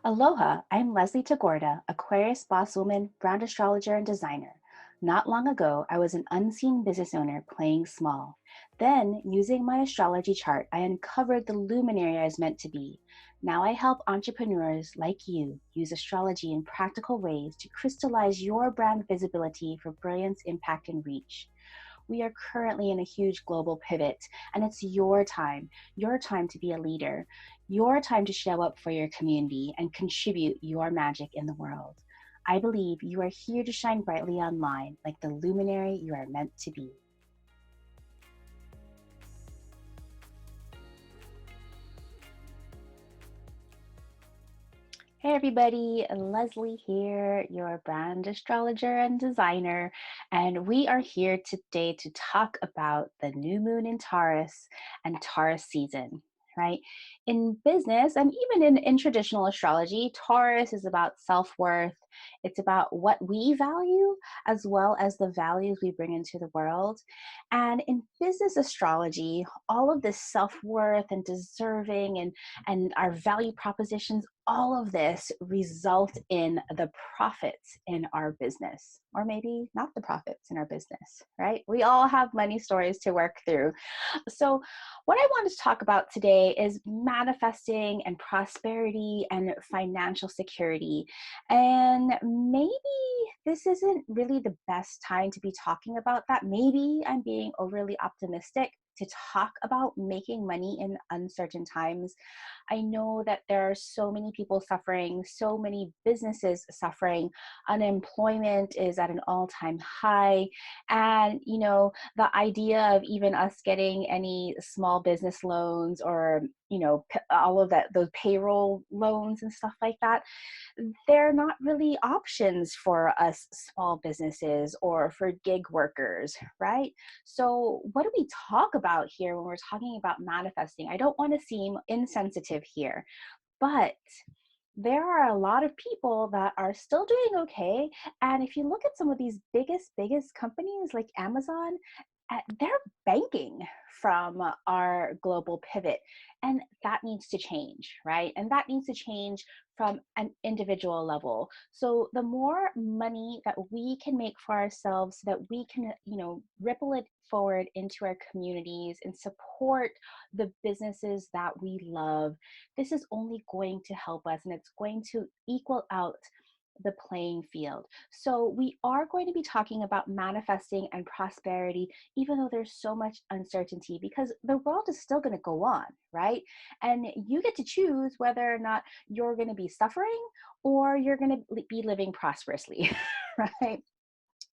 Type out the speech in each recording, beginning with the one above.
Aloha, I'm Leslie Tagorda, Aquarius boss woman, brand astrologer, and designer. Not long ago, I was an unseen business owner playing small. Then, using my astrology chart, I uncovered the luminary I was meant to be. Now I help entrepreneurs like you use astrology in practical ways to crystallize your brand visibility for brilliance, impact, and reach. We are currently in a huge global pivot, and it's your time to be a leader, your time to show up for your community and contribute your magic in the world. I believe you are here to shine brightly online like the luminary you are meant to be. Hey everybody, Leslie here, your brand astrologer and designer, and we are here today to talk about the new moon in Taurus and Taurus season, right? In business and even in traditional astrology, Taurus is about self-worth. It's about what we value as well as the values we bring into the world. And in business astrology, all of this self-worth and deserving and our value propositions, all of this result in the profits in our business, or maybe not the profits in our business, right? We all have money stories to work through. So, what I want to talk about today is manifesting and prosperity and financial security. And maybe this isn't really the best time to be talking about that. Maybe I'm being overly optimistic to talk about making money in uncertain times. I know that there are so many people suffering, so many businesses suffering. Unemployment is at an all-time high. And, the idea of even us getting any small business loans or, all of that, those payroll loans and stuff like that, they're not really options for us small businesses or for gig workers, right? So, what do we talk about here when we're talking about manifesting? I don't want to seem insensitive here, but there are a lot of people that are still doing okay. And if you look at some of these biggest companies like Amazon, they're banking from our global pivot. And that needs to change, right? And that needs to change from an individual level. So the more money that we can make for ourselves so that we can, ripple it forward into our communities and support the businesses that we love, this is only going to help us and it's going to equal out the playing field. So, we are going to be talking about manifesting and prosperity, even though there's so much uncertainty, because the world is still going to go on, right? And you get to choose whether or not you're going to be suffering or you're going to be living prosperously, right?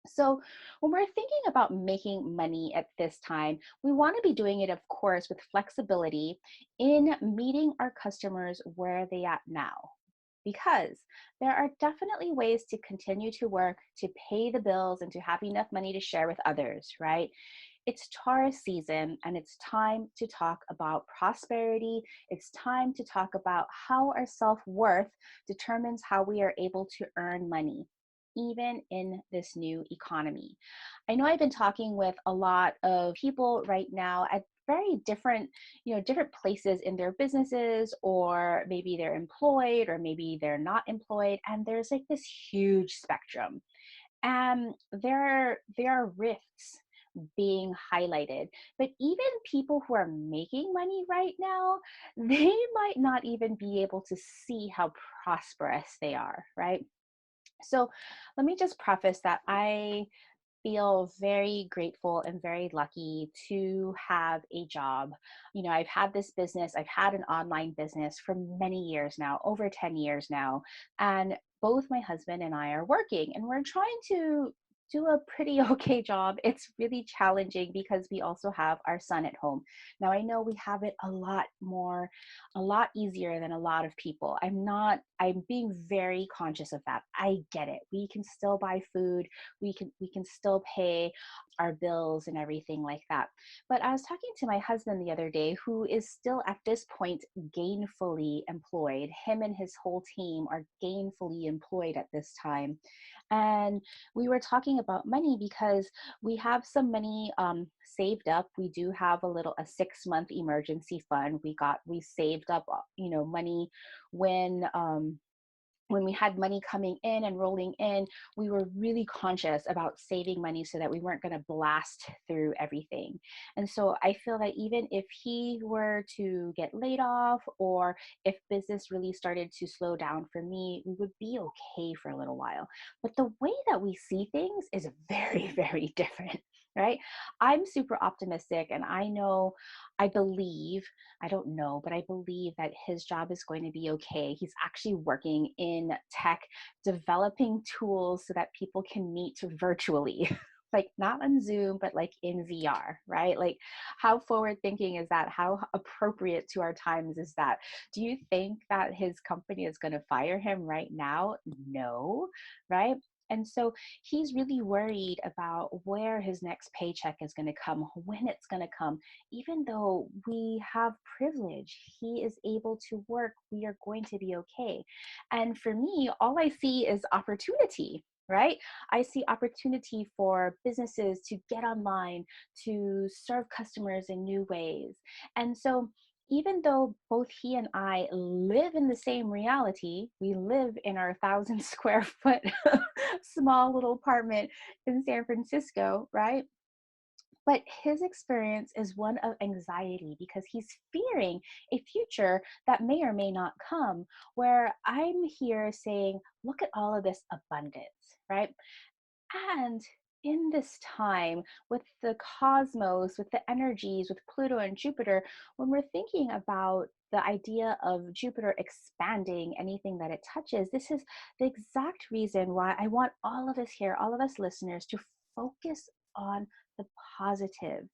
So, when we're thinking about making money at this time, we want to be doing it, of course, with flexibility in meeting our customers where they at now. Because there are definitely ways to continue to work, to pay the bills, and to have enough money to share with others, right? It's Taurus season, and it's time to talk about prosperity. It's time to talk about how our self worth determines how we are able to earn money, even in this new economy. I know I've been talking with a lot of people right now at very different, different places in their businesses, or maybe they're employed, or maybe they're not employed. And there's like this huge spectrum. And there are rifts being highlighted. But even people who are making money right now, they might not even be able to see how prosperous they are, right? So let me just preface that I feel very grateful and very lucky to have a job. I've had this business, I've had an online business for many years now, over 10 years now. And both my husband and I are working, and we're trying to do a pretty okay job. It's really challenging because we also have our son at home. Now, I know we have it a lot easier than a lot of people. I'm being very conscious of that. I get it. We can still buy food, we can still pay our bills and everything like that. But I was talking to my husband the other day, who is still at this point gainfully employed. Him and his whole team are gainfully employed at this time. And we were talking about money because we have some money saved up. We do have a 6-month emergency fund. We saved up, money when when we had money coming in and rolling in, we were really conscious about saving money so that we weren't going to blast through everything. And so I feel that even if he were to get laid off, or if business really started to slow down for me, we would be okay for a little while. But the way that we see things is very, very different, right? I'm super optimistic, and I believe, I don't know, but I believe that his job is going to be okay. He's actually working in tech, developing tools so that people can meet virtually. Like not on Zoom, but like in VR, right? Like, how forward thinking is that? How appropriate to our times is that? Do you think that his company is going to fire him right now? No, right? And so he's really worried about where his next paycheck is going to come, when it's going to come. Even though we have privilege, he is able to work, we are going to be okay. And for me, all I see is opportunity, right? I see opportunity for businesses to get online, to serve customers in new ways. And so even though both he and I live in the same reality, we live in our 1,000 square foot small little apartment in San Francisco, right? But his experience is one of anxiety because he's fearing a future that may or may not come, where I'm here saying, look at all of this abundance, right? And in this time, with the cosmos, with the energies, with Pluto and Jupiter, when we're thinking about the idea of Jupiter expanding anything that it touches, this is the exact reason why I want all of us here, all of us listeners, to focus on the positive.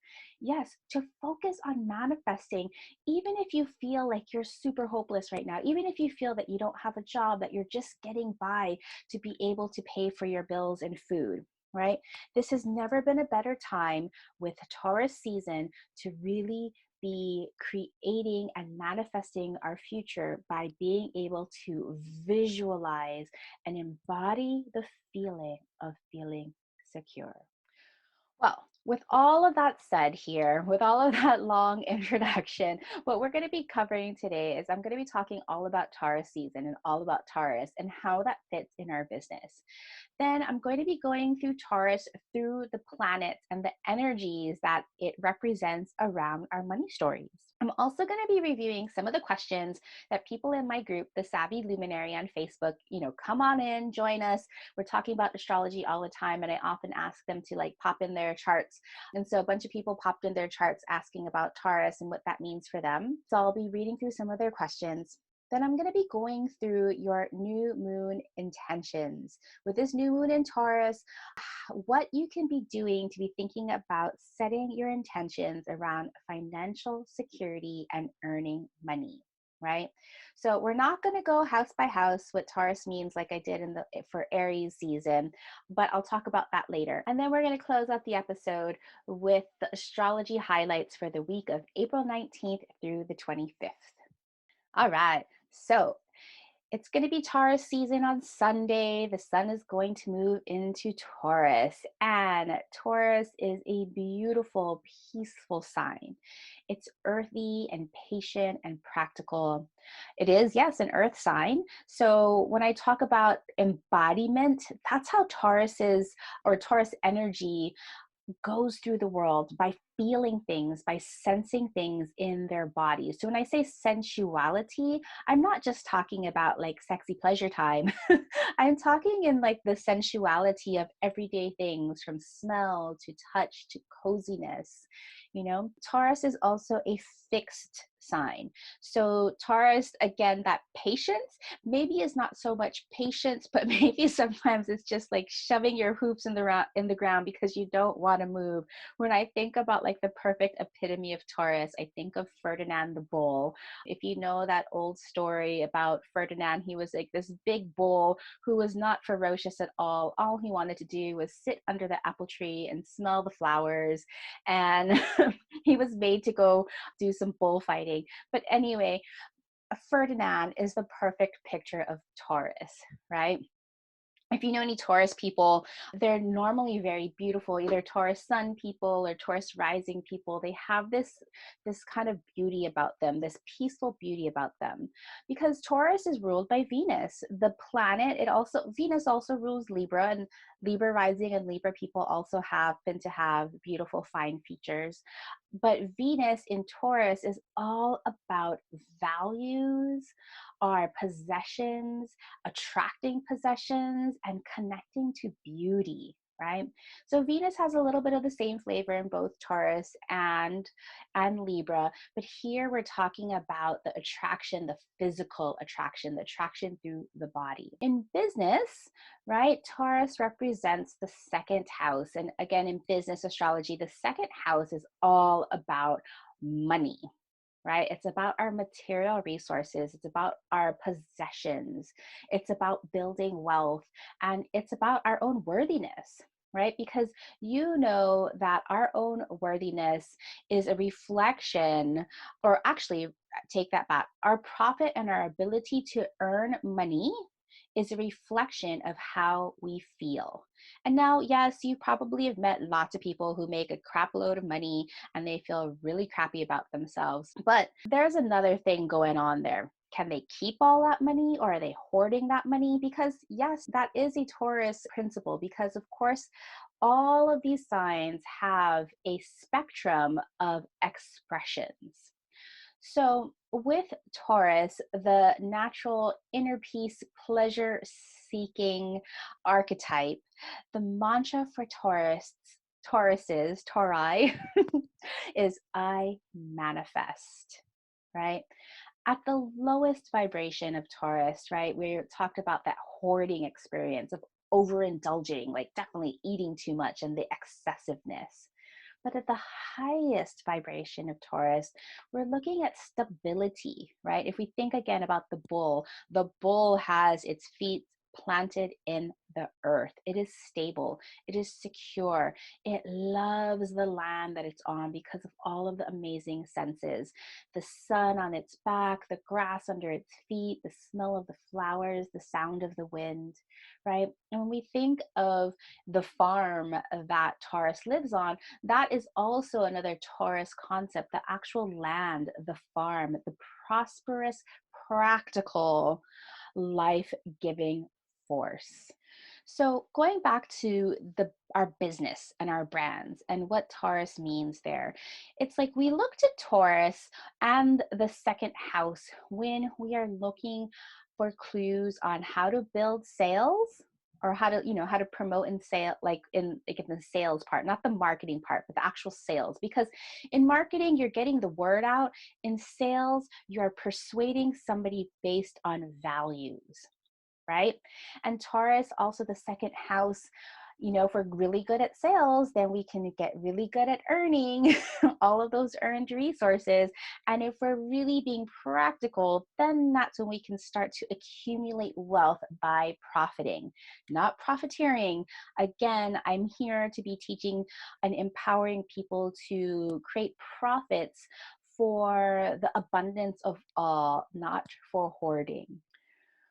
Yes, to focus on manifesting, even if you feel like you're super hopeless right now, even if you feel that you don't have a job, that you're just getting by to be able to pay for your bills and food, right? This has never been a better time with Taurus season to really be creating and manifesting our future by being able to visualize and embody the feeling of feeling secure. Well, with all of that said here, with all of that long introduction, what we're going to be covering today is I'm going to be talking all about Taurus season and all about Taurus and how that fits in our business. Then I'm going to be going through Taurus through the planets and the energies that it represents around our money stories. I'm also going to be reviewing some of the questions that people in my group, the Savvy Luminary on Facebook, come on in, join us. We're talking about astrology all the time, and I often ask them to like pop in their charts. And so a bunch of people popped in their charts asking about Taurus and what that means for them. So I'll be reading through some of their questions. Then I'm going to be going through your new moon intentions. With this new moon in Taurus, what you can be doing to be thinking about setting your intentions around financial security and earning money, right? So we're not going to go house by house what Taurus means like I did for Aries season, but I'll talk about that later. And then we're going to close out the episode with the astrology highlights for the week of April 19th through the 25th. All right. So it's going to be Taurus season on Sunday. The sun is going to move into Taurus, and Taurus is a beautiful, peaceful sign. It's earthy and patient and practical. It is, yes, an earth sign. So when I talk about embodiment, that's how Taurus energy goes through the world, by feeling things, by sensing things in their bodies. So when I say sensuality, I'm not just talking about like sexy pleasure time. I'm talking in like the sensuality of everyday things, from smell to touch to coziness. Taurus is also a fixed sign. So Taurus, again, that patience maybe is not so much patience, but maybe sometimes it's just like shoving your hoops in the ground because you don't want to move. When I think about like the perfect epitome of Taurus, I think of Ferdinand the Bull. If you know that old story about Ferdinand, he was like this big bull who was not ferocious at all. All he wanted to do was sit under the apple tree and smell the flowers. And he was made to go do some bullfighting. But anyway, Ferdinand is the perfect picture of Taurus, right? If you know any Taurus people, they're normally very beautiful, either Taurus sun people or Taurus rising people. They have this kind of beauty about them, this peaceful beauty about them, because Taurus is ruled by Venus, the planet. Venus also rules Libra, and Libra rising and Libra people also happen to have beautiful, fine features. But Venus in Taurus is all about values, our possessions, attracting possessions, and connecting to beauty, right? So Venus has a little bit of the same flavor in both Taurus and Libra, but here we're talking about the attraction, the physical attraction, the attraction through the body. In business, right, Taurus represents the second house. And again, in business astrology, the second house is all about money, right? It's about our material resources. It's about our possessions. It's about building wealth, and it's about our own worthiness, right? Because you know that our own worthiness is a reflection, or actually, take that back. Our profit and our ability to earn money is a reflection of how we feel. And now, yes, you probably have met lots of people who make a crap load of money and they feel really crappy about themselves. But there's another thing going on there. Can they keep all that money, or are they hoarding that money? Because yes, that is a Taurus principle, because of course, all of these signs have a spectrum of expressions. So with Taurus, the natural inner peace, pleasure seeking archetype, the mantra for Tauri, is I manifest, right? At the lowest vibration of Taurus, right, we talked about that hoarding experience of overindulging, like definitely eating too much and the excessiveness. But at the highest vibration of Taurus, we're looking at stability, right? If we think again about the bull has its feet planted in the earth. It is stable. It is secure. It loves the land that it's on because of all of the amazing senses. The sun on its back, the grass under its feet, the smell of the flowers, the sound of the wind, right? And when we think of the farm that Taurus lives on, that is also another Taurus concept, the actual land, the farm, the prosperous, practical, life-giving force. So going back to our business and our brands and what Taurus means there, it's like we look to Taurus and the second house when we are looking for clues on how to build sales, or how to promote and sale, like in the sales part, not the marketing part, but the actual sales. Because in marketing, you're getting the word out. In sales, you're persuading somebody based on values, right? And Taurus, also the second house, if we're really good at sales, then we can get really good at earning all of those earned resources. And if we're really being practical, then that's when we can start to accumulate wealth by profiting, not profiteering. Again, I'm here to be teaching and empowering people to create profits for the abundance of all, not for hoarding.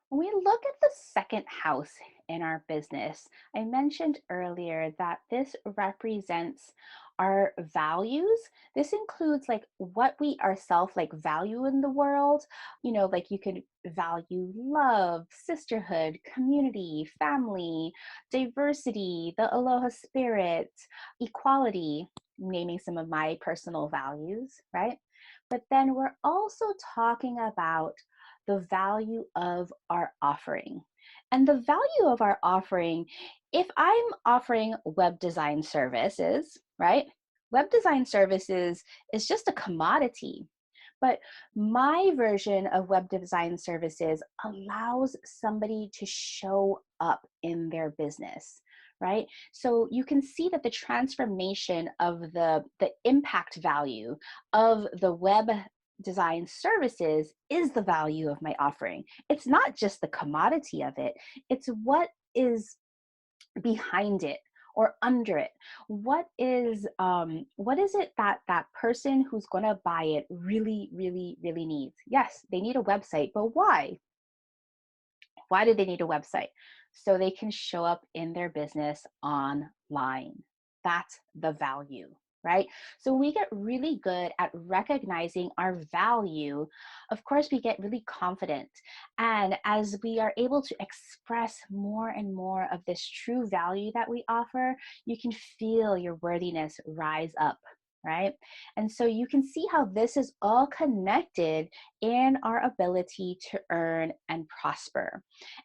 When we look at the second house in our business, I mentioned earlier that this represents our values. This includes like what we ourselves like value in the world. Like you could value love, sisterhood, community, family, diversity, the aloha spirit, equality, naming some of my personal values, right? But then we're also talking about the value of our offering. And the value of our offering, if I'm offering web design services, right? Web design services is just a commodity. But my version of web design services allows somebody to show up in their business, right? So you can see that the transformation of the impact value of the web design services is the value of my offering. It's not just the commodity of it, it's what is behind it or under it. What is it that person who's going to buy it really, really, really needs? Yes, they need a website, but why? Why do they need a website? so they can show up in their business online. That's the value, right? So we get really good at recognizing our value. Of course, we get really confident. And as we are able to express more and more of this true value that we offer, you can feel your worthiness rise up, right? And so you can see how this is all connected in our ability to earn and prosper.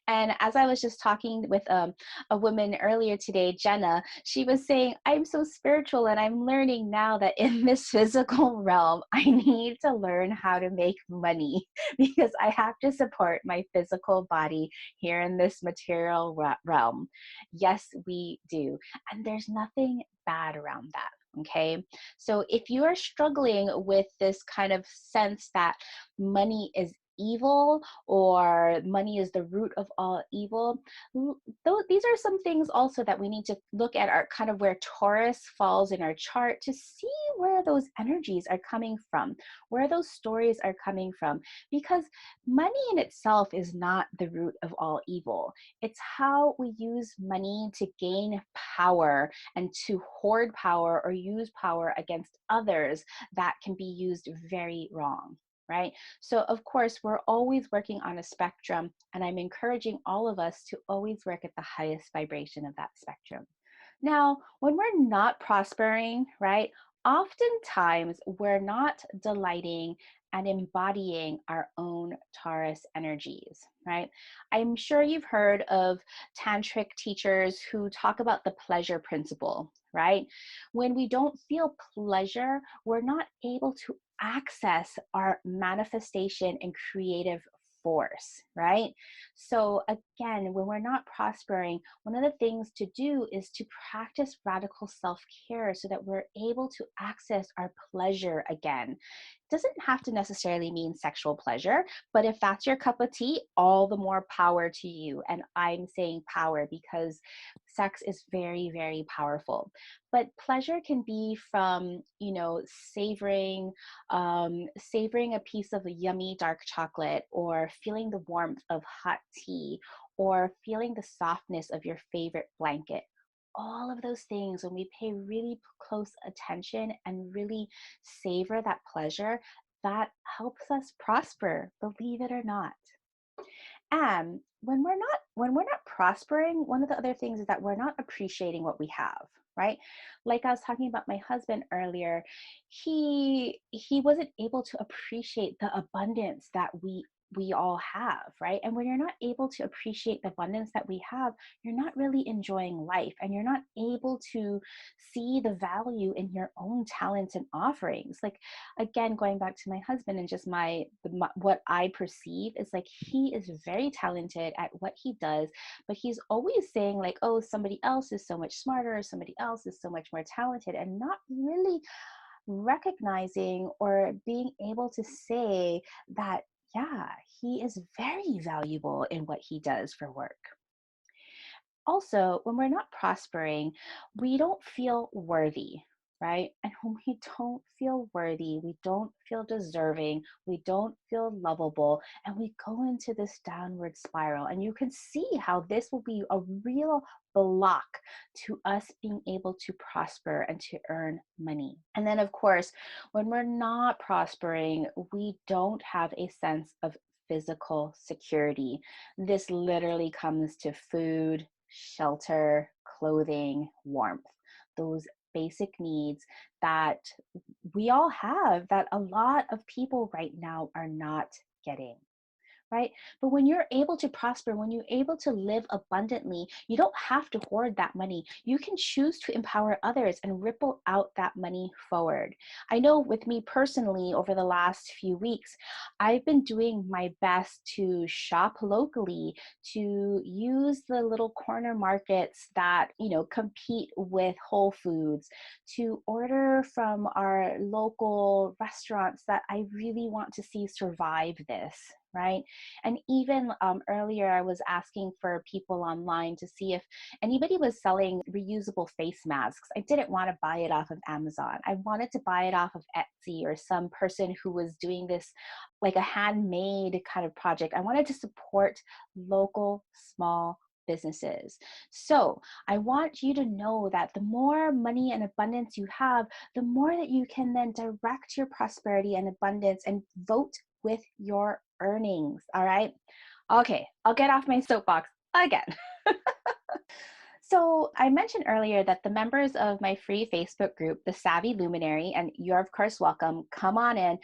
And as I was just talking with a woman earlier today, Jenna, she was saying, I'm so spiritual and I'm learning now that in this physical realm, I need to learn how to make money because I have to support my physical body here in this material realm. Yes, we do. And there's nothing bad around that. Okay. So if you are struggling with this kind of sense that money is evil or money is the root of all evil, these are some things also that we need to look at, our kind of where Taurus falls in our chart, to see where those energies are coming from, where those stories are coming from, because money in itself is not the root of all evil. It's how we use money to gain power and to hoard power or use power against others that can be used very wrong, right? So, of course, we're always working on a spectrum, and I'm encouraging all of us to always work at the highest vibration of that spectrum. Now, when we're not prospering, right, oftentimes we're not delighting and embodying our own Taurus energies, right? I'm sure you've heard of tantric teachers who talk about the pleasure principle, right? When we don't feel pleasure, we're not able to access our manifestation and creative force, right? So again, when we're not prospering, one of the things to do is to practice radical self-care so that we're able to access our pleasure again. Doesn't have to necessarily mean sexual pleasure, but if that's your cup of tea, all the more power to you. And I'm saying power because sex is very, very powerful. But pleasure can be from, savoring a piece of a yummy dark chocolate, or feeling the warmth of hot tea, or feeling the softness of your favorite blanket. All of those things, when we pay really close attention and really savor that pleasure, that helps us prosper, believe it or not. And when we're not prospering, one of the other things is that we're not appreciating what we have, right? Like I was talking about my husband earlier, he wasn't able to appreciate the abundance that we all have, right? And when you're not able to appreciate the abundance that we have, you're not really enjoying life, and you're not able to see the value in your own talents and offerings. Like, again, going back to my husband and just what I perceive is like, he is very talented at what he does, but he's always saying like, oh, somebody else is so much smarter, somebody else is so much more talented, and not really recognizing or being able to say that, yeah, he is very valuable in what he does for work. Also, when we're not prospering, we don't feel worthy, right? And when we don't feel worthy, we don't feel deserving, we don't feel lovable, and we go into this downward spiral. And you can see how this will be a real block to us being able to prosper and to earn money. And then, of course, when we're not prospering, we don't have a sense of physical security. This literally comes to food, shelter, clothing, warmth, those basic needs that we all have, that a lot of people right now are not getting. Right? But when you're able to prosper, when you're able to live abundantly, you don't have to hoard that money. You can choose to empower others and ripple out that money forward. I know with me personally, over the last few weeks, I've been doing my best to shop locally, to use the little corner markets that, compete with Whole Foods, to order from our local restaurants that I really want to see survive this, right? And even earlier, I was asking for people online to see if anybody was selling reusable face masks. I didn't want to buy it off of Amazon. I wanted to buy it off of Etsy or some person who was doing this like a handmade kind of project. I wanted to support local, small businesses. So I want you to know that the more money and abundance you have, the more that you can then direct your prosperity and abundance and vote with your earnings. All right. Okay, I'll get off my soapbox again. So I mentioned earlier that the members of my free Facebook group, the Savvy Luminary, and you're of course welcome, come on in.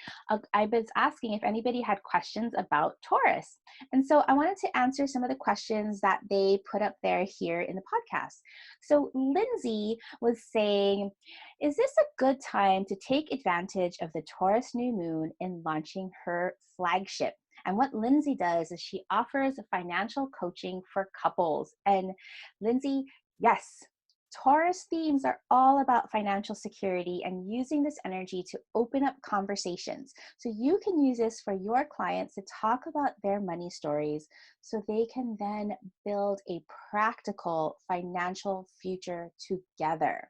I was asking if anybody had questions about Taurus. And so I wanted to answer some of the questions that they put up there here in the podcast. So Lindsay was saying, is this a good time to take advantage of the Taurus new moon in launching her flagship? And what Lindsay does is she offers financial coaching for couples. And Lindsay, yes, Taurus themes are all about financial security and using this energy to open up conversations. So you can use this for your clients to talk about their money stories so they can then build a practical financial future together.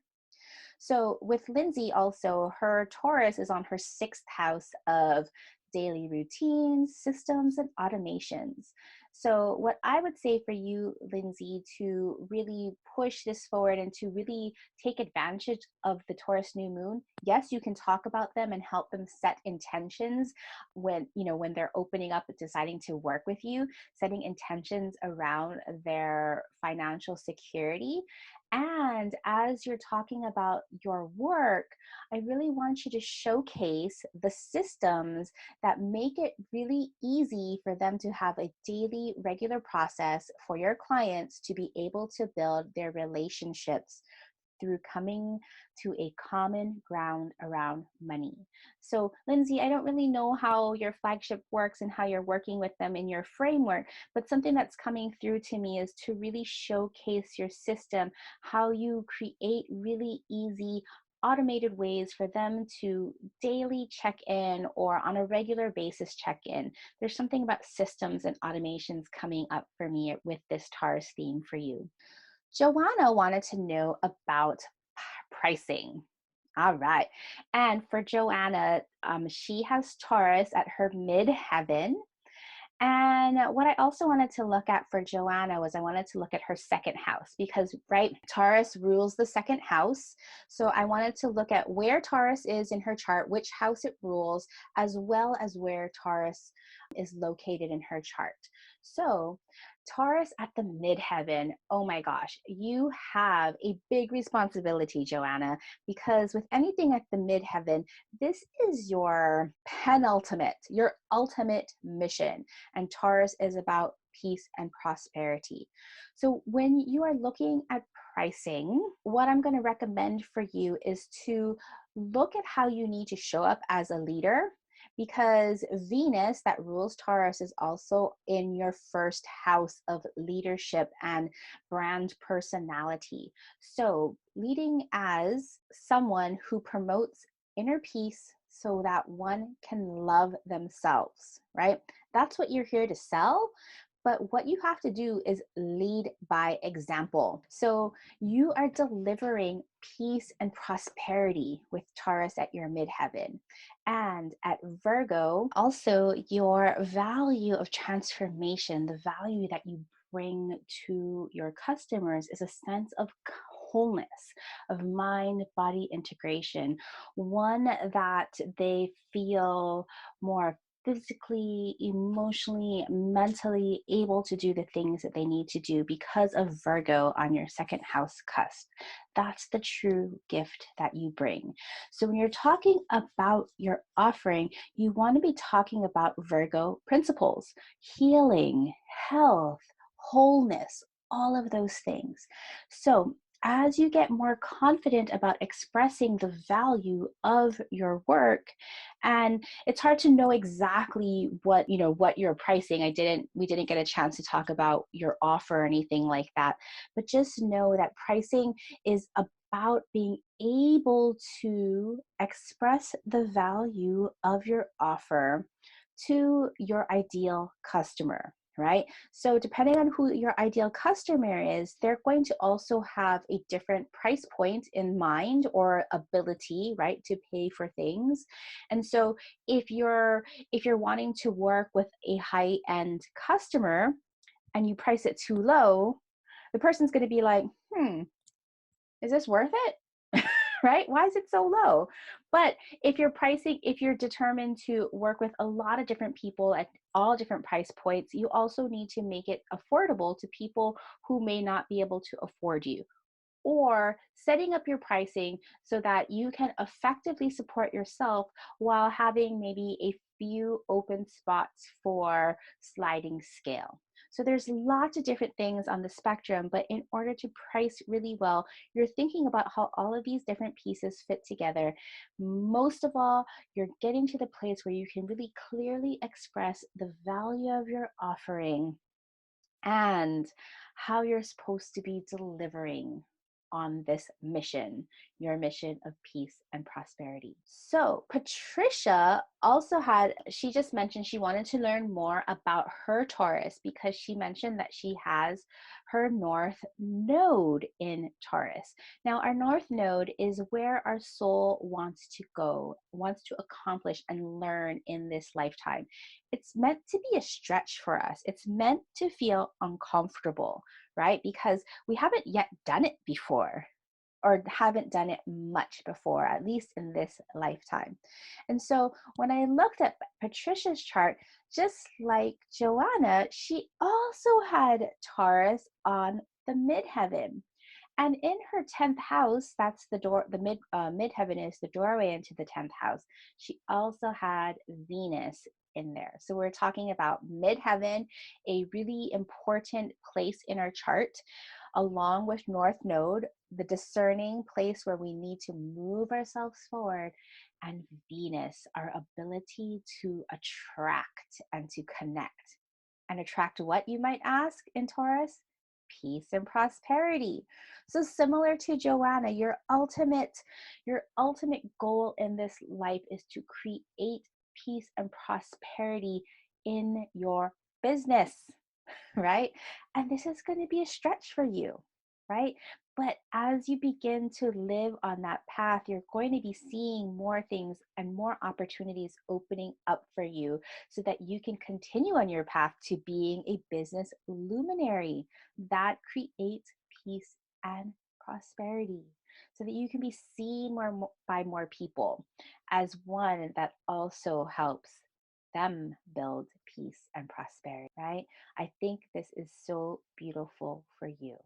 So with Lindsay also, her Taurus is on her 6th house of daily routines, systems, and automations. So what I would say for you, Lindsay, to really push this forward and to really take advantage of the Taurus new moon, yes, you can talk about them and help them set intentions when they're opening up, deciding to work with you, setting intentions around their financial security. And as you're talking about your work, I really want you to showcase the systems that make it really easy for them to have a daily, regular process for your clients to be able to build their relationships through coming to a common ground around money. So, Lindsay, I don't really know how your flagship works and how you're working with them in your framework, but something that's coming through to me is to really showcase your system, how you create really easy automated ways for them to daily check in or on a regular basis check in. There's something about systems and automations coming up for me with this Taurus theme for you. Joanna wanted to know about pricing. All right. And for Joanna, she has Taurus at her midheaven. And what I also wanted to look at for Joanna was I wanted to look at her 2nd house because, right, Taurus rules the 2nd house. So I wanted to look at where Taurus is in her chart, which house it rules, as well as where Taurus is located in her chart. So Taurus at the midheaven, oh my gosh, you have a big responsibility, Joanna, because with anything at the midheaven, this is your penultimate, your ultimate mission. And Taurus is about peace and prosperity. So when you are looking at pricing, what I'm going to recommend for you is to look at how you need to show up as a leader, because Venus, that rules Taurus, is also in your 1st house of leadership and brand personality. So leading as someone who promotes inner peace so that one can love themselves, right? That's what you're here to sell. But what you have to do is lead by example. So you are delivering peace and prosperity with Taurus at your midheaven. And at Virgo, also your value of transformation, the value that you bring to your customers is a sense of wholeness, of mind body integration, one that they feel more physically, emotionally, mentally able to do the things that they need to do because of Virgo on your 2nd house cusp. That's the true gift that you bring. So when you're talking about your offering, you want to be talking about Virgo principles, healing, health, wholeness, all of those things. So as you get more confident about expressing the value of your work, and it's hard to know exactly what you're pricing. We didn't get a chance to talk about your offer or anything like that, but just know that pricing is about being able to express the value of your offer to your ideal customer, right? So depending on who your ideal customer is, they're going to also have a different price point in mind or ability, right, to pay for things. And so if you're wanting to work with a high-end customer and you price it too low, the person's going to be like, is this worth it? Right? Why is it so low? But if you're determined to work with a lot of different people at all different price points, you also need to make it affordable to people who may not be able to afford you, or setting up your pricing so that you can effectively support yourself while having maybe a few open spots for sliding scale. So there's lots of different things on the spectrum, but in order to price really well, you're thinking about how all of these different pieces fit together. Most of all, you're getting to the place where you can really clearly express the value of your offering and how you're supposed to be delivering on this mission, your mission of peace and prosperity. So Patricia she just mentioned she wanted to learn more about her Taurus because she mentioned that she has her North Node in Taurus. Now, our North Node is where our soul wants to go, wants to accomplish and learn in this lifetime. It's meant to be a stretch for us. It's meant to feel uncomfortable, right? Because we haven't yet done it before, or haven't done it much before, at least in this lifetime. And so when I looked at Patricia's chart, just like Joanna, she also had Taurus on the midheaven. And in her 10th house, that's the door, the midheaven is the doorway into the 10th house. She also had Venus in there. So we're talking about midheaven, a really important place in our chart, along with North Node, the discerning place where we need to move ourselves forward, and Venus, our ability to attract and to connect. And attract what, you might ask, in Taurus? Peace and prosperity. So similar to Joanna, your ultimate goal in this life is to create peace and prosperity in your business, right? And this is going to be a stretch for you, right? But as you begin to live on that path, you're going to be seeing more things and more opportunities opening up for you so that you can continue on your path to being a business luminary that creates peace and prosperity, so that you can be seen by more people as one that also helps them build peace and prosperity, right? I think this is so beautiful for you.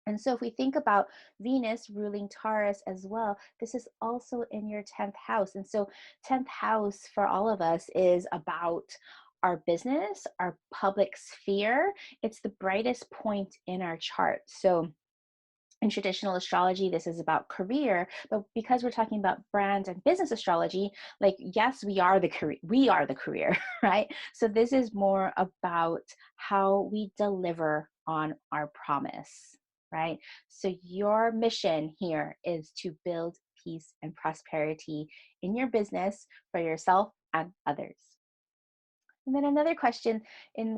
And so if we think about Venus ruling Taurus as well, this is also in your 10th house. And so 10th house for all of us is about our business, our public sphere. It's the brightest point in our chart. So in traditional astrology, this is about career, but because we're talking about brand and business astrology, like, yes, we are the career, right? So this is more about how we deliver on our promise, right? So your mission here is to build peace and prosperity in your business for yourself and others. And then another question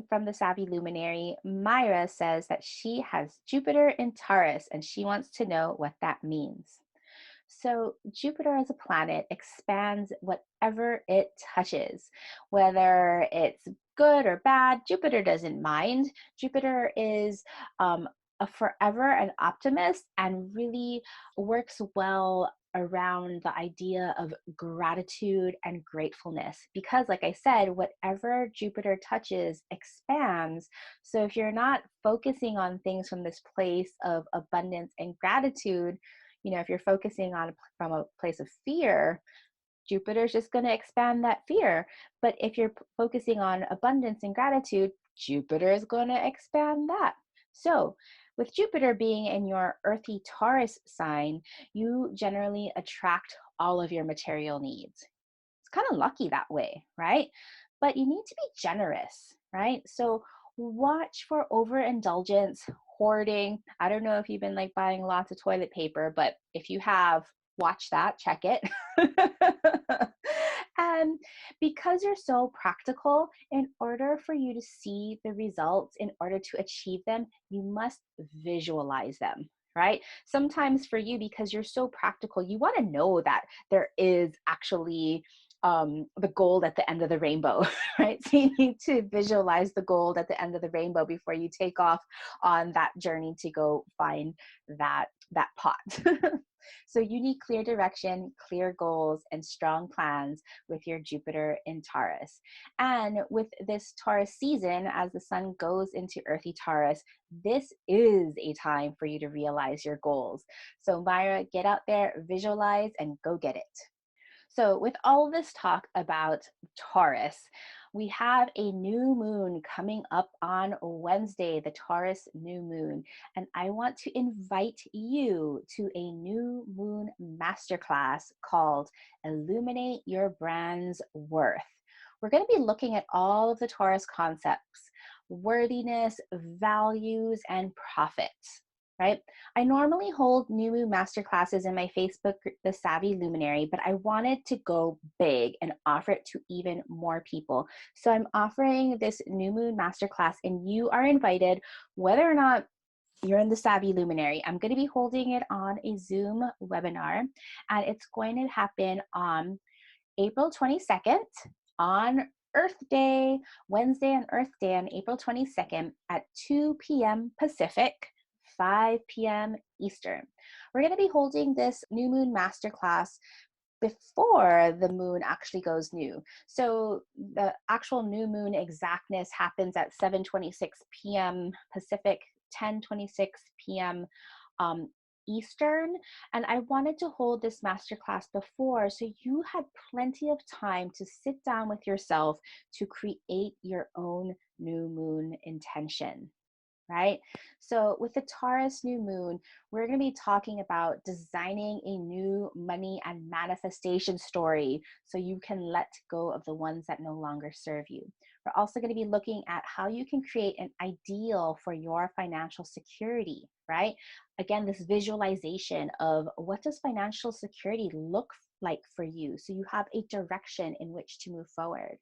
from the Savvy Luminary, Myra says that she has Jupiter in Taurus and she wants to know what that means. So Jupiter as a planet expands whatever it touches, whether it's good or bad. Jupiter doesn't mind. Jupiter is a forever an optimist and really works well around the idea of gratitude and gratefulness, because like I said, whatever Jupiter touches expands. So if you're not focusing on things from this place of abundance and gratitude, if you're focusing on from a place of fear, Jupiter's just going to expand that fear. But if you're focusing on abundance and gratitude, Jupiter is going to expand that. So with Jupiter being in your earthy Taurus sign, you generally attract all of your material needs. It's kind of lucky that way, right? But you need to be generous, right? So watch for overindulgence, hoarding. I don't know if you've been buying lots of toilet paper, but if you have, watch that, check it. And because you're so practical, in order for you to see the results, in order to achieve them, you must visualize them, right? Sometimes for you, because you're so practical, you want to know that there is actually the gold at the end of the rainbow, right? So you need to visualize the gold at the end of the rainbow before you take off on that journey to go find that pot. So you need clear direction, clear goals, and strong plans with your Jupiter in Taurus. And with this Taurus season, as the sun goes into earthy Taurus, this is a time for you to realize your goals. So Myra, get out there, visualize, and go get it. So, with all this talk about Taurus, we have a new moon coming up on Wednesday, the Taurus new moon. And I want to invite you to a new moon masterclass called Illuminate Your Brand's Worth. We're going to be looking at all of the Taurus concepts: worthiness, values, and profits. Right? I normally hold new moon masterclasses in my Facebook group, the Savvy Luminary, but I wanted to go big and offer it to even more people. So I'm offering this new moon masterclass, and you are invited, whether or not you're in the Savvy Luminary. I'm going to be holding it on a Zoom webinar, and it's going to happen on April 22nd on Earth Day, Wednesday on Earth Day on April 22nd at 2 p.m. Pacific, 5 p.m. Eastern. We're going to be holding this new moon masterclass before the moon actually goes new. So the actual new moon exactness happens at 7:26 p.m. Pacific, 10:26 p.m. Eastern. And I wanted to hold this masterclass before so you had plenty of time to sit down with yourself to create your own new moon intention. Right? So with the Taurus new moon, we're going to be talking about designing a new money and manifestation story so you can let go of the ones that no longer serve you. We're also going to be looking at how you can create an ideal for your financial security, right? Again, this visualization of what does financial security look like for you so you have a direction in which to move forward.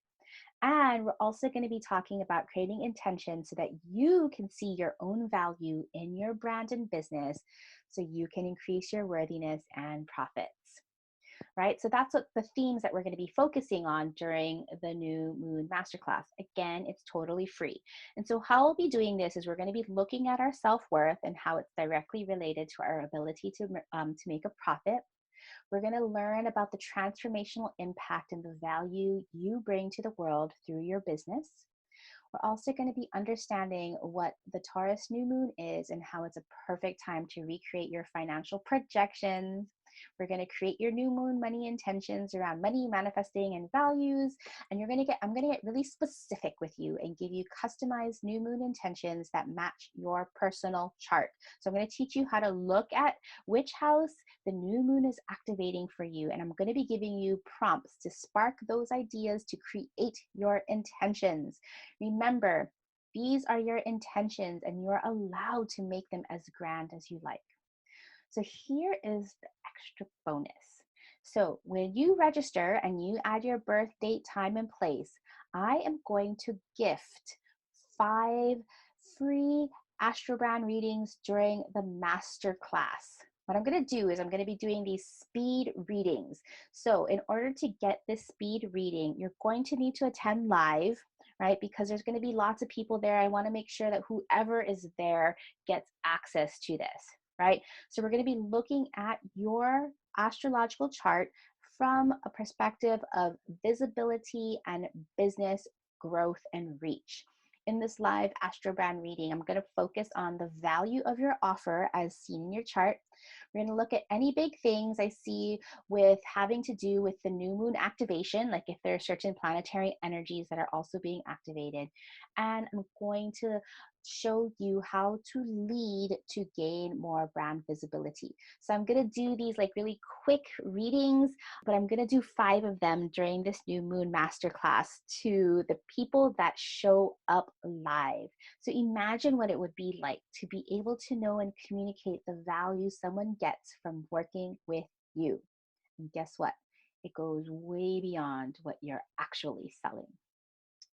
And we're also going to be talking about creating intention so that you can see your own value in your brand and business so you can increase your worthiness and profits. Right? So that's what the themes that we're going to be focusing on during the new moon masterclass. Again, it's totally free. And so how we'll be doing this is we're going to be looking at our self-worth and how it's directly related to our ability to make a profit. We're going to learn about the transformational impact and the value you bring to the world through your business. We're also going to be understanding what the Taurus new moon is and how it's a perfect time to recreate your financial projections. We're going to create your new moon money intentions around money, manifesting, and values. And I'm going to get really specific with you and give you customized new moon intentions that match your personal chart. So I'm going to teach you how to look at which house the new moon is activating for you. And I'm going to be giving you prompts to spark those ideas to create your intentions. Remember, these are your intentions and you're allowed to make them as grand as you like. So here is the extra bonus. So when you register and you add your birth date, time, and place, I am going to gift 5 free Astrobrand readings during the master class. What I'm going to do is I'm going to be doing these speed readings. So in order to get this speed reading, you're going to need to attend live, right? Because there's going to be lots of people there. I want to make sure that whoever is there gets access to this, right? So we're going to be looking at your astrological chart from a perspective of visibility and business growth and reach. In this live Astrobrand reading, I'm going to focus on the value of your offer as seen in your chart. We're going to look at any big things I see with having to do with the new moon activation, like if there are certain planetary energies that are also being activated. And I'm going to show you how to lead to gain more brand visibility. So I'm going to do these like really quick readings, but I'm going to do 5 of them during this new moon masterclass to the people that show up live. So imagine what it would be like to be able to know and communicate the value someone gets from working with you. And guess what? It goes way beyond what you're actually selling.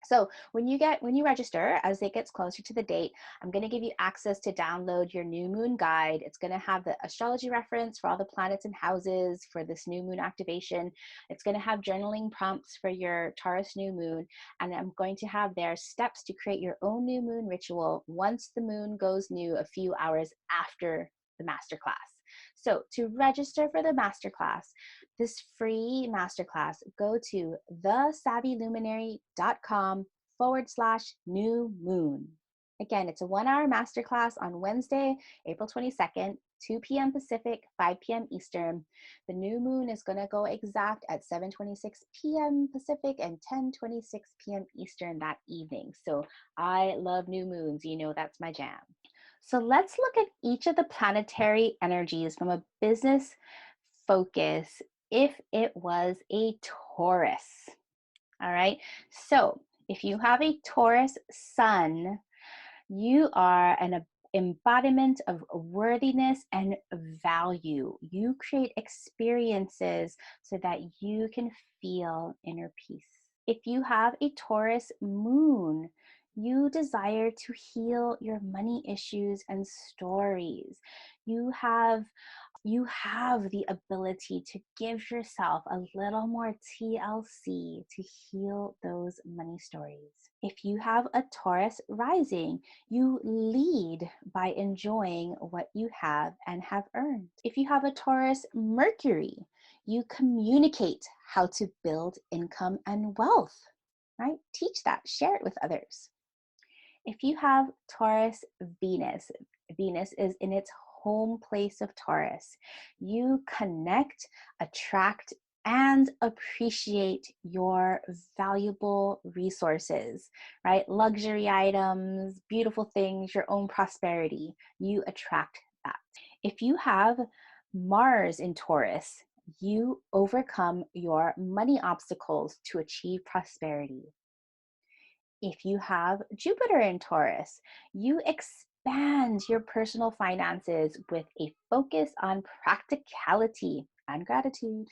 So when you register, as it gets closer to the date, I'm going to give you access to download your new moon guide. It's going to have the astrology reference for all the planets and houses for this new moon activation. It's going to have journaling prompts for your Taurus new moon. And I'm going to have there steps to create your own new moon ritual once the moon goes new a few hours after the masterclass. So to register for the masterclass, this free masterclass, go to thesavvyluminary.com/new moon. Again, it's a 1-hour masterclass on Wednesday, April 22nd, 2 p.m. Pacific, 5 p.m. Eastern. The new moon is going to go exact at 7:26 p.m. Pacific and 10:26 p.m. Eastern that evening. So I love new moons. You know, that's my jam. So let's look at each of the planetary energies from a business focus if it was a Taurus. All right. So if you have a Taurus sun, you are an embodiment of worthiness and value. You create experiences so that you can feel inner peace. If you have a Taurus moon, you desire to heal your money issues and stories. You have the ability to give yourself a little more TLC to heal those money stories. If you have a Taurus rising, you lead by enjoying what you have and have earned. If you have a Taurus Mercury, you communicate how to build income and wealth, right? Teach that, share it with others. If you have Taurus Venus, Venus is in its home place of Taurus. You connect, attract, and appreciate your valuable resources, right? Luxury items, beautiful things, your own prosperity. You attract that. If you have Mars in Taurus, you overcome your money obstacles to achieve prosperity. If you have Jupiter in Taurus, you expand your personal finances with a focus on practicality and gratitude.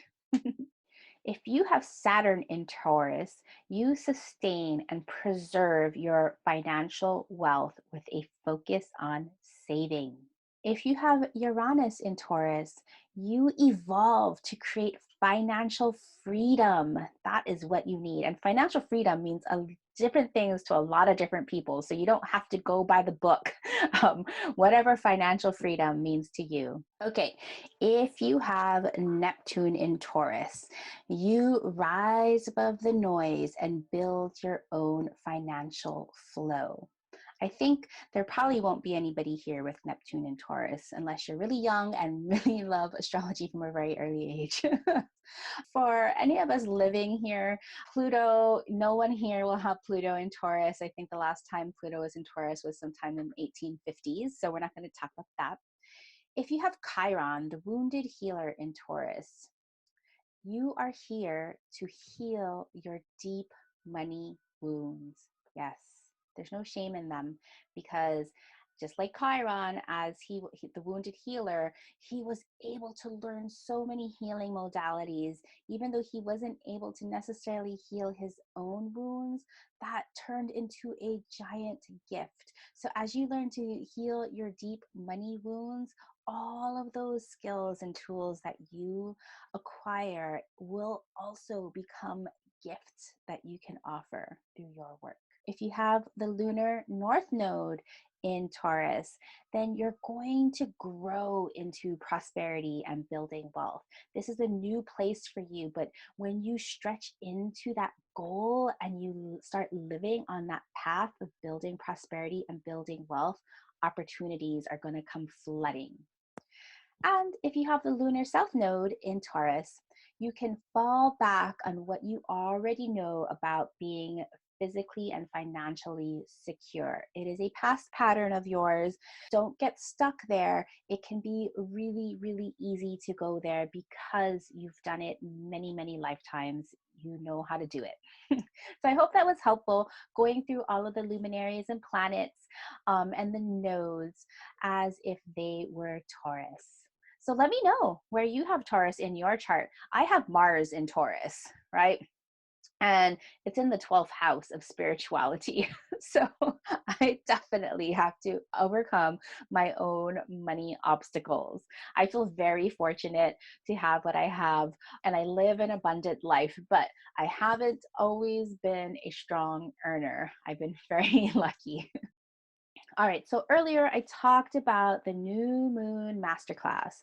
If you have Saturn in Taurus, you sustain and preserve your financial wealth with a focus on saving. If you have Uranus in Taurus, you evolve to create financial freedom. That is what you need. And financial freedom means different things to a lot of different people. So you don't have to go by the book, whatever financial freedom means to you. Okay, if you have Neptune in Taurus, you rise above the noise and build your own financial flow. I think there probably won't be anybody here with Neptune and Taurus unless you're really young and really love astrology from a very early age. For any of us living here, Pluto, no one here will have Pluto in Taurus. I think the last time Pluto was in Taurus was sometime in the 1850s, so we're not going to talk about that. If you have Chiron, the wounded healer in Taurus, you are here to heal your deep money wounds. Yes, there's no shame in them, because just like Chiron, as the wounded healer, he was able to learn so many healing modalities. Even though he wasn't able to necessarily heal his own wounds, that turned into a giant gift. So as you learn to heal your deep money wounds, all of those skills and tools that you acquire will also become gifts that you can offer through your work. If you have the lunar north node in Taurus, then you're going to grow into prosperity and building wealth. This is a new place for you, but when you stretch into that goal and you start living on that path of building prosperity and building wealth, opportunities are going to come flooding. And if you have the lunar south node in Taurus, you can fall back on what you already know about being physically and financially secure. It is a past pattern of yours. Don't get stuck there. It can be really, really easy to go there because you've done it many, many lifetimes. You know how to do it. So I hope that was helpful, going through all of the luminaries and planets and the nodes as if they were Taurus. So let me know where you have Taurus in your chart. I have Mars in Taurus, right? and it's in the 12th house of spirituality. So I definitely have to overcome my own money obstacles. I feel very fortunate to have what I have, and I live an abundant life, but I haven't always been a strong earner. I've been very lucky. All right, so earlier I talked about the new moon masterclass,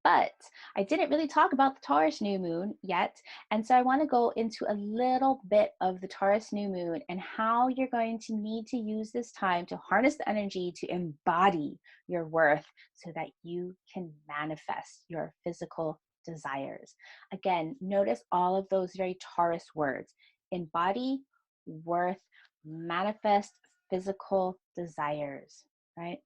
but I didn't really talk about the Taurus new moon yet. And so I want to go into a little bit of the Taurus new moon and how you're going to need to use this time to harness the energy to embody your worth so that you can manifest your physical desires. Again, notice all of those very Taurus words: embody, worth, manifest, physical desires, right?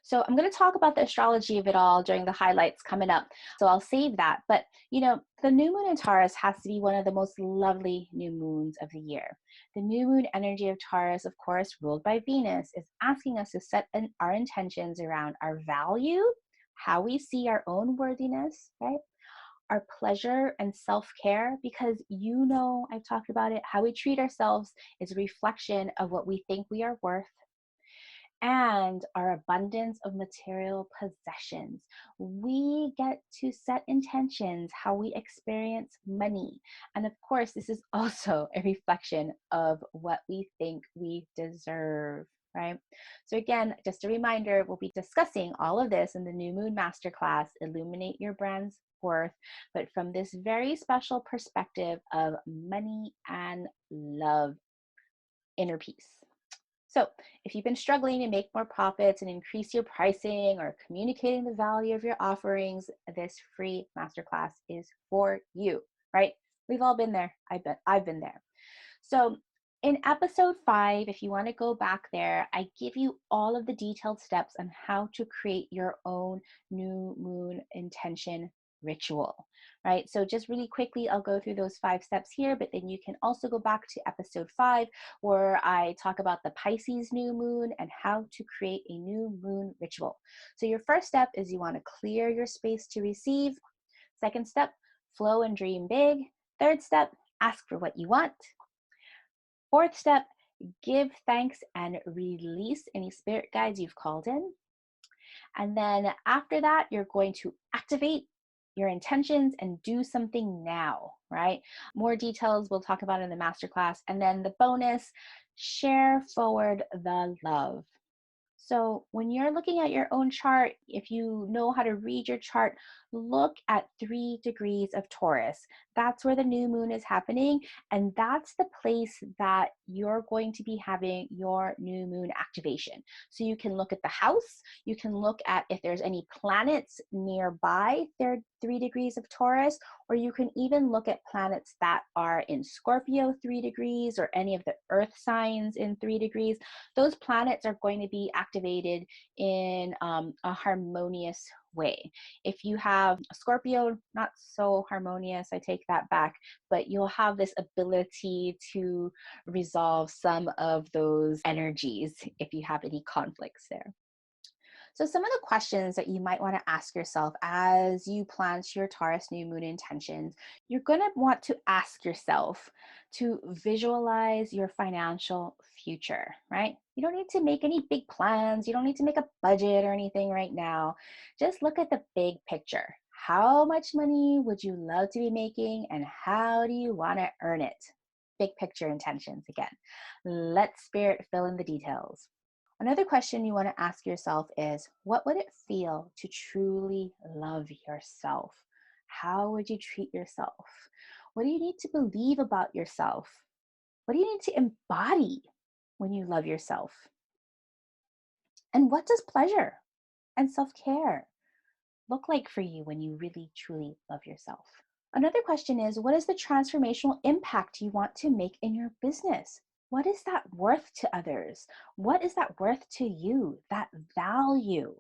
So I'm going to talk about the astrology of it all during the highlights coming up. So I'll save that. But, the new moon in Taurus has to be one of the most lovely new moons of the year. The new moon energy of Taurus, of course, ruled by Venus, is asking us to set our intentions around our value, how we see our own worthiness, right? Our pleasure and self-care, because I've talked about it, how we treat ourselves is a reflection of what we think we are worth, and our abundance of material possessions. We get to set intentions, how we experience money. And of course, this is also a reflection of what we think we deserve, right? So again, just a reminder, we'll be discussing all of this in the New Moon Masterclass, Illuminate Your Brand's Worth, but from this very special perspective of money and love, inner peace. So if you've been struggling to make more profits and increase your pricing or communicating the value of your offerings, this free masterclass is for you, right? We've all been there. I've been there. So in episode 5, if you want to go back there, I give you all of the detailed steps on how to create your own new moon intention ritual, right? So just really quickly, I'll go through those 5 steps here, but then you can also go back to episode 5 where I talk about the Pisces new moon and how to create a new moon ritual. So your first step is you want to clear your space to receive. Second step, flow and dream big. Third step, ask for what you want. Fourth step, give thanks and release any spirit guides you've called in. And then after that, you're going to activate your intentions and do something now, right? More details we'll talk about in the masterclass. And then the bonus, share forward the love. So when you're looking at your own chart, if you know how to read your chart, look at 3 degrees of Taurus. That's where the new moon is happening. And that's the place that you're going to be having your new moon activation. So you can look at the house. You can look at if there's any planets nearby their 3 degrees of Taurus, or you can even look at planets that are in Scorpio 3 degrees or any of the earth signs in 3 degrees. Those planets are going to be activated in a harmonious way. If you have a Scorpio, not so harmonious, I take that back, but you'll have this ability to resolve some of those energies if you have any conflicts there. So some of the questions that you might want to ask yourself as you plan your Taurus new moon intentions, you're going to want to ask yourself to visualize your financial future, right? You don't need to make any big plans. You don't need to make a budget or anything right now. Just look at the big picture. How much money would you love to be making, and how do you want to earn it? Big picture intentions again. Let spirit fill in the details. Another question you want to ask yourself is, what would it feel to truly love yourself? How would you treat yourself? What do you need to believe about yourself? What do you need to embody when you love yourself? And what does pleasure and self-care look like for you when you really, truly love yourself? Another question is, what is the transformational impact you want to make in your business? What is that worth to others? What is that worth to you, that value?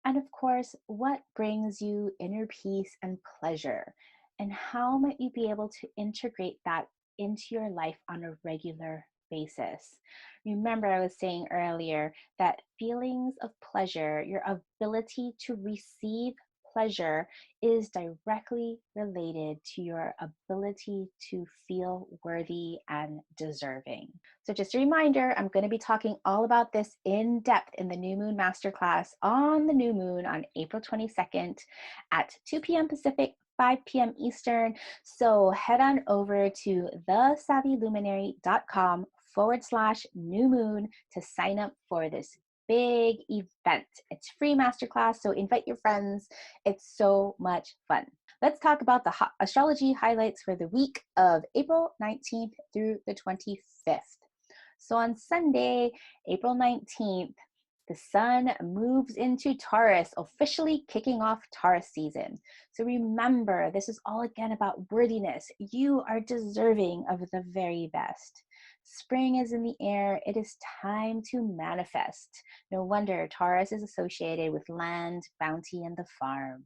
And of course, what brings you inner peace and pleasure? And how might you be able to integrate that into your life on a regular basis? Remember, I was saying earlier that feelings of pleasure, your ability to receive pleasure is directly related to your ability to feel worthy and deserving. So just a reminder, I'm going to be talking all about this in depth in the New Moon Masterclass on the new moon on April 22nd at 2 p.m. Pacific, 5 p.m. Eastern. So head on over to thesavvyluminary.com/new moon to sign up for this big event. It's free masterclass, so invite your friends. It's so much fun. Let's talk about the astrology highlights for the week of April 19th through the 25th. So on Sunday, April 19th, the sun moves into Taurus, officially kicking off Taurus season. So remember, this is all again about worthiness. You are deserving of the very best. Spring is in the air. It is time to manifest. No wonder Taurus is associated with land, bounty, and the farm.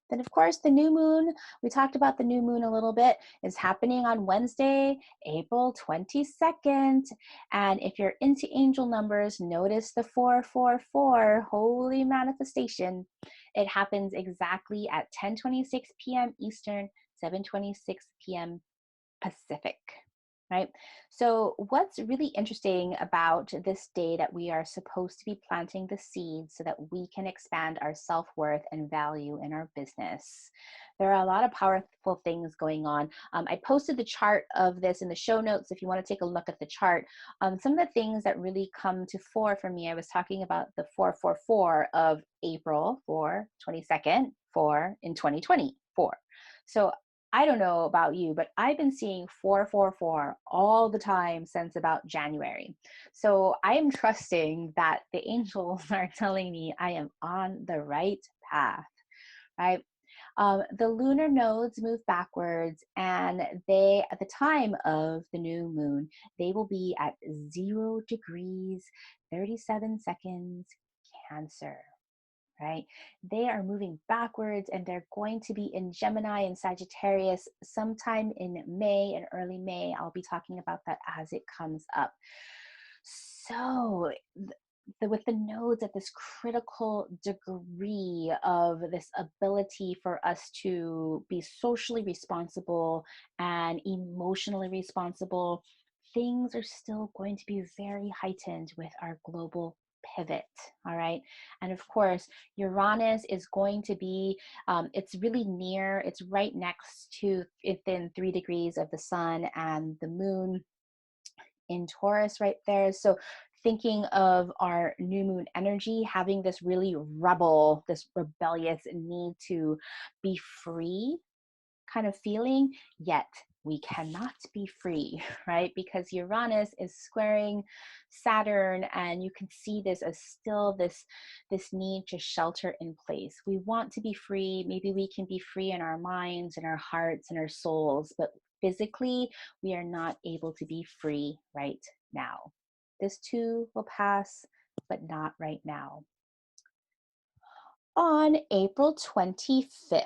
Then, of course, the new moon, we talked about the new moon a little bit, is happening on Wednesday, April 22nd. And if you're into angel numbers, notice the 444, holy manifestation. It happens exactly at 10:26 p.m. Eastern, 7:26 p.m. Pacific. Right? So what's really interesting about this day that we are supposed to be planting the seeds so that we can expand our self-worth and value in our business. There are a lot of powerful things going on. I posted the chart of this in the show notes if you want to take a look at the chart. Some of the things that really come to fore for me, I was talking about the 444 of April 22nd, 4 in 2024. So I don't know about you, but I've been seeing 444 all the time since about January. So I am trusting that the angels are telling me I am on the right path, right? The lunar nodes move backwards, and they, at the time of the new moon, they will be at 0 degrees, 37 seconds, Cancer. Right? They are moving backwards, and they're going to be in Gemini and Sagittarius sometime in May, in early May. I'll be talking about that as it comes up. So with the nodes at this critical degree of this ability for us to be socially responsible and emotionally responsible, things are still going to be very heightened with our global pivot. All right. And of course, Uranus is going to be, it's really near, it's right next to, within 3 degrees of the sun and the moon in Taurus right there. So thinking of our new moon energy, having this really this rebellious need to be free kind of feeling, yet we cannot be free, right? Because Uranus is squaring Saturn, and you can see this as still this need to shelter in place. We want to be free. Maybe we can be free in our minds and our hearts and our souls, but physically, we are not able to be free right now. This too will pass, but not right now. On April 25th,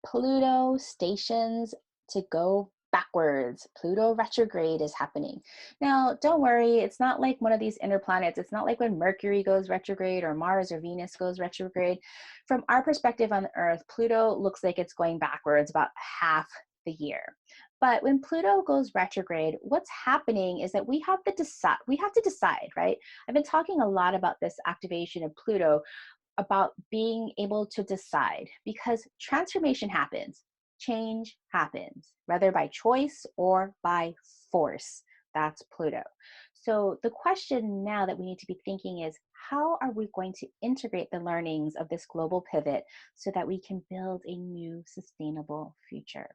Pluto stations to go backwards. Pluto retrograde is happening. Now, don't worry, it's not like one of these inner planets. It's not like when Mercury goes retrograde or Mars or Venus goes retrograde. From our perspective on the Earth, Pluto looks like it's going backwards about half the year. But when Pluto goes retrograde, what's happening is that we have to decide, right? I've been talking a lot about this activation of Pluto, about being able to decide, because transformation happens, change happens, whether by choice or by force. That's Pluto. So the question now that we need to be thinking is, how are we going to integrate the learnings of this global pivot so that we can build a new sustainable future?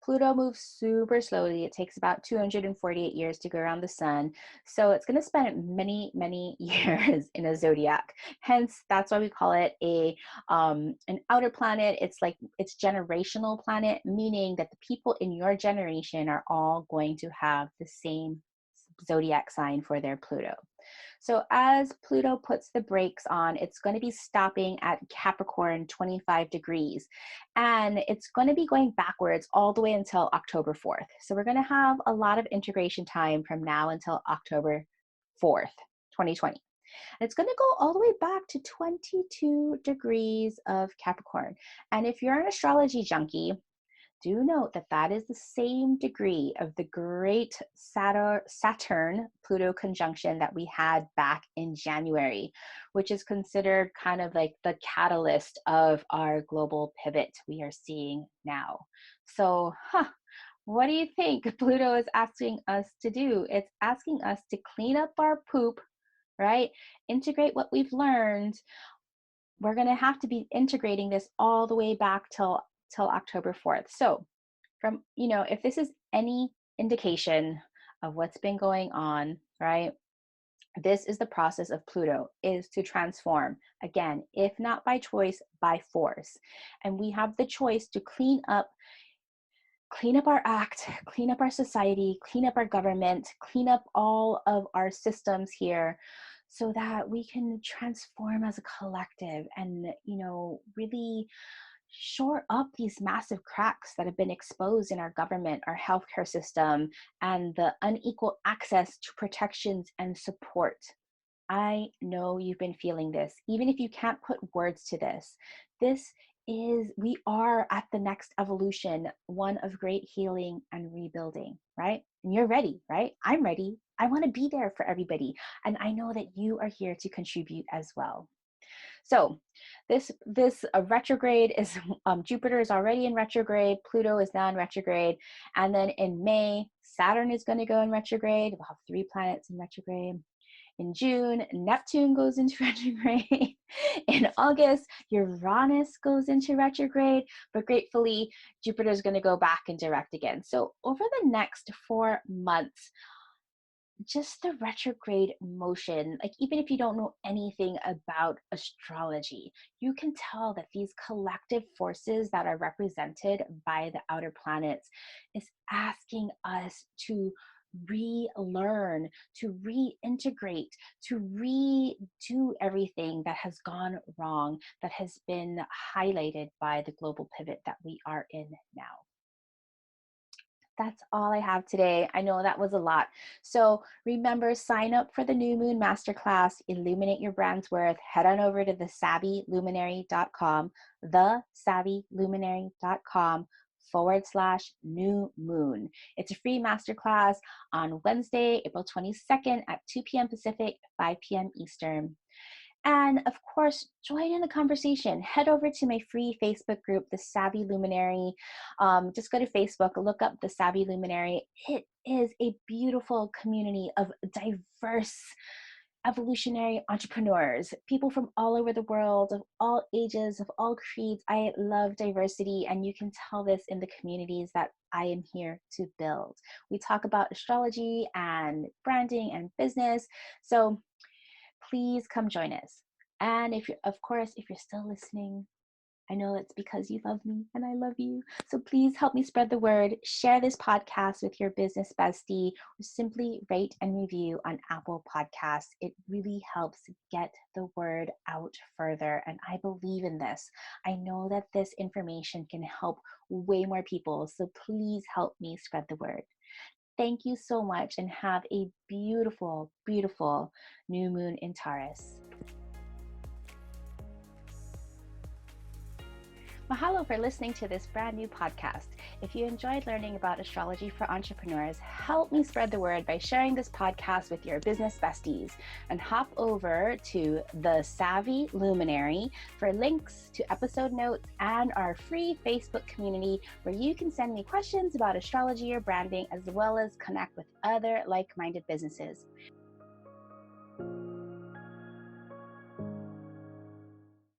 Pluto moves super slowly. It takes about 248 years to go around the sun. So it's going to spend many, many years in a zodiac. Hence, that's why we call it an outer planet. It's generational planet, meaning that the people in your generation are all going to have the same zodiac sign for their Pluto. So as Pluto puts the brakes on, it's going to be stopping at Capricorn 25 degrees. And it's going to be going backwards all the way until October 4th. So we're going to have a lot of integration time from now until October 4th, 2020. It's going to go all the way back to 22 degrees of Capricorn. And if you're an astrology junkie, do note that that is the same degree of the great Saturn-Pluto conjunction that we had back in January, which is considered kind of like the catalyst of our global pivot we are seeing now. So, what do you think Pluto is asking us to do? It's asking us to clean up our poop, right? Integrate what we've learned. We're going to have to be integrating this all the way back till October 4th. So from, if this is any indication of what's been going on, right? This is the process of Pluto, is to transform. Again, if not by choice, by force. And we have the choice to clean up our act, clean up our society, clean up our government, clean up all of our systems here so that we can transform as a collective and, really shore up these massive cracks that have been exposed in our government, our healthcare system, and the unequal access to protections and support. I know you've been feeling this, even if you can't put words to this. We are at the next evolution, one of great healing and rebuilding, right? And you're ready, right? I'm ready. I want to be there for everybody. And I know that you are here to contribute as well. So this retrograde is, Jupiter is already in retrograde, Pluto is now in retrograde, and then in May, Saturn is going to go in retrograde. We'll have 3 planets in retrograde. In June, Neptune goes into retrograde. In August, Uranus goes into retrograde, but gratefully, Jupiter is going to go back and direct again. So over the next 4 months, just the retrograde motion, like even if you don't know anything about astrology, you can tell that these collective forces that are represented by the outer planets is asking us to relearn, to reintegrate, to redo everything that has gone wrong, that has been highlighted by the global pivot that we are in now. That's all I have today. I know that was a lot. So remember, sign up for the New Moon Masterclass, Illuminate Your Brand's Worth. Head on over to thesavvyluminary.com, thesavvyluminary.com/new moon. It's a free masterclass on Wednesday, April 22nd at 2 p.m. Pacific, 5 p.m. Eastern. And of course, join in the conversation. Head over to my free Facebook group, The Savvy Luminary. Just go to Facebook, look up The Savvy Luminary. It is a beautiful community of diverse evolutionary entrepreneurs, people from all over the world, of all ages, of all creeds. I love diversity, and you can tell this in the communities that I am here to build. We talk about astrology and branding and business. So please come join us. And if you're still listening, I know it's because you love me and I love you. So please help me spread the word. Share this podcast with your business bestie, or simply rate and review on Apple Podcasts. It really helps get the word out further. And I believe in this. I know that this information can help way more people. So please help me spread the word. Thank you so much, and have a beautiful, beautiful new moon in Taurus. Mahalo for listening to this brand new podcast. If you enjoyed learning about astrology for entrepreneurs, help me spread the word by sharing this podcast with your business besties, and hop over to The Savvy Luminary for links to episode notes and our free Facebook community where you can send me questions about astrology or branding, as well as connect with other like-minded businesses.